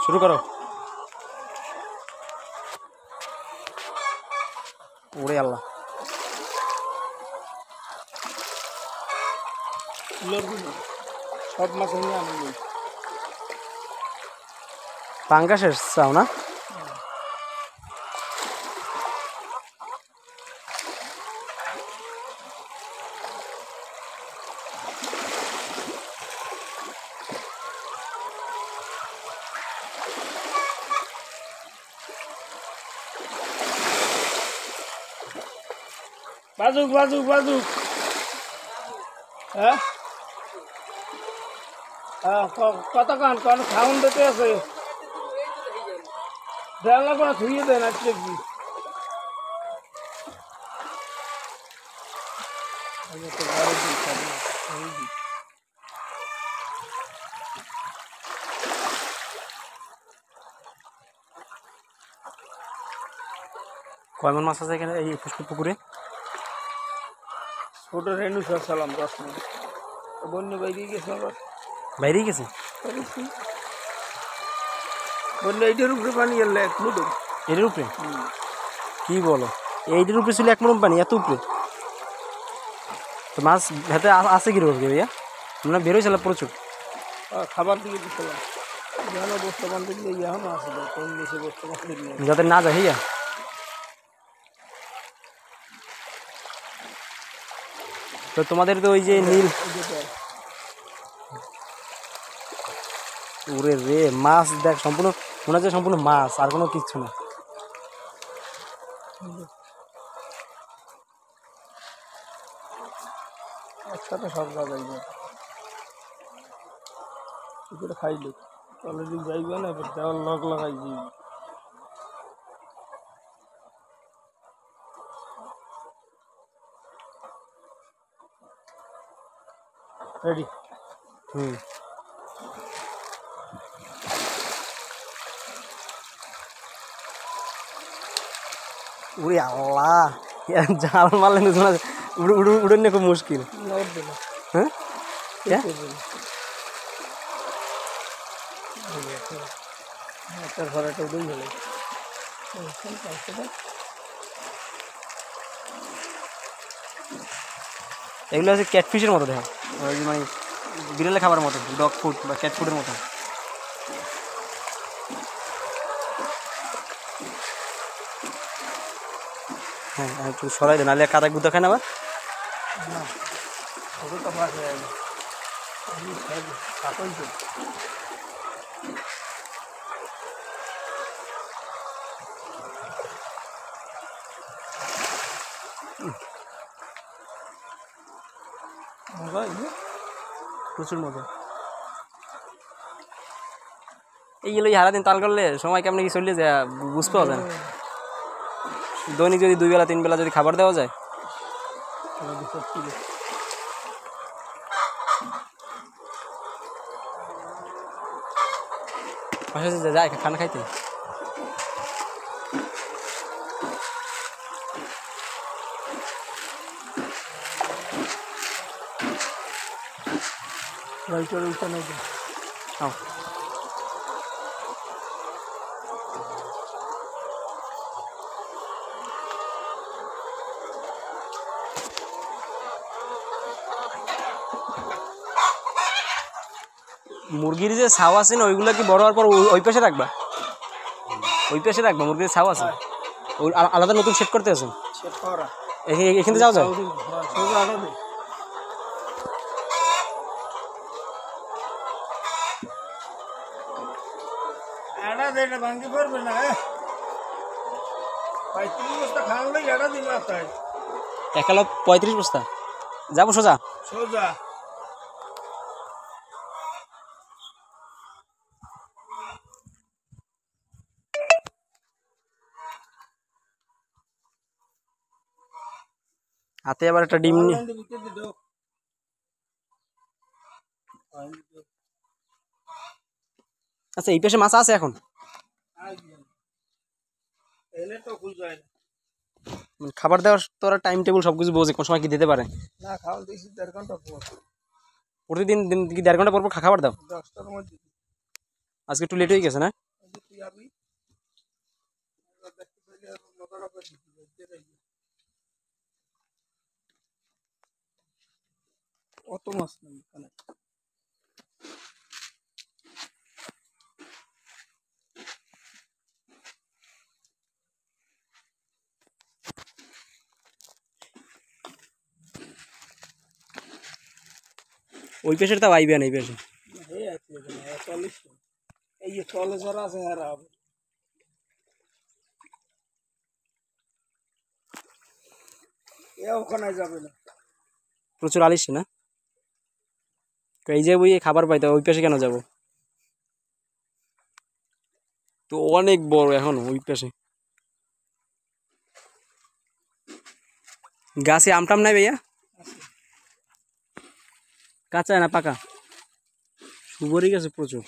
শুরু করো। ওরে আল্লাহ, সব মাছ নিয়ে আমি পাঙ্গাসের চাও না? বাজুক বাজুক বাজুক। হ্যাঁ কতক্ষণ কোন খাউন দিতে আছে দেওয়া করে ধুয়ে দেন আজকে কি কয়মন মাছ আছে এখানে এই পুকুরে? ছোট রেণু সালাম 10 মিনিট বন্য বাইরে গেছে আবার বাইরেই গেছে। বন্য এইটার উপরে পানি এলে এক মুঠো এটার উপরে? কি বলো, এইটার উপরে ছিল 1 মুঠো পানি, এত উপরে? তো মাছ ভেতে আছে কিরকম ভাইয়া? মানে বেরোয়ছিল প্রচুর। খাবার দিয়ে দিচ্ছিলাম যেন বস্তা বান্ধব নিয়ে এখনো আছে কোন দেশে বস্তা বান্ধব নিয়ে যাতে না যায় ভাইয়া। তো তোমাদের তো ওই যে নীল ওরে রে মাছ দেখ, সম্পূর্ণ মনে হচ্ছে সম্পূর্ণ মাছ, আর কোনো কিচ্ছু না। একসাথে সব লাগাইব করে খাইলে অলরেডি যাইবে না এবার দেওয়ার লগ লাগাই দিই রেডি। ওরে আল্লাহ, জাল মারলে উড়ে নিয়ে খুব মুশকিল। হ্যাঁ ঘরেটা উঠেই গেল এগুলো হচ্ছে ক্যাটফিশের মতো দেখা, ওই যে মানে বিড়ালে খাবার মতো, ডগ ফুড বা ক্যাট ফুডের মতো। হ্যাঁ একটু সরাই দেন, নাহলে কাদা গুদা খায় না আবার। প্রচুর মজা। এইগুলো সারাদিন তাল করলে সময় কেমন কি চললে যায় বুঝতে পাওয়া যায় না। দৈনিক যদি 2 বেলা 3 বেলা যদি খাবার দেওয়া যায়, পাশে যায় খানা খাইতে। মুরগির যে ছাও আছে না, ওইগুলো কি বড় হওয়ার পর ওই পাশে রাখবা? ওই পাশে রাখবা মুরগির ছাও আছে, ওই আলাদা নতুন সেট করতে আছে। এখানে যাওয়া যায়? ভাঙ্গি পড়বে না 35 বস্তা খাওয়ালে এড়া দিন তাই 35 বস্তা যাবো সোজা সোজা। হাতে আবার একটা ডিম নিয়ে। আচ্ছা এই পাশে মাছ আছে এখন? খাবার দেওয়ার তোরা টাইম টেবিল সবকিছু বোঝে, কোন সময় কি দিতে পারে না? খাওয়া দিয়েছি 1.5 ঘন্টা পর। প্রতিদিন কি 1.5 ঘন্টা পর পর খাবার দাও? 10টার মধ্যে। আজকে একটু লেট হয়ে গেছে না? তুই আবি দেখতে পাইলে নদরা করে দিবি অত মাছ নেই এখানে। ওই পেশের তাও আইবে না এই পেশে। এই আছে এখানে 40 এই যে তলে যারা আছে এরা হবে এ ওখানে যাবে না। প্রচুর আলিস না? তো এই যে ওই খাবার পাইতে ওই পেশে কেন যাব? তো অনেক বড় এখন ওই পেশে। গাছে আমটাম নাই ভাইয়া? কাঁচা না পাকা? সুবরি গেছে প্রচুর।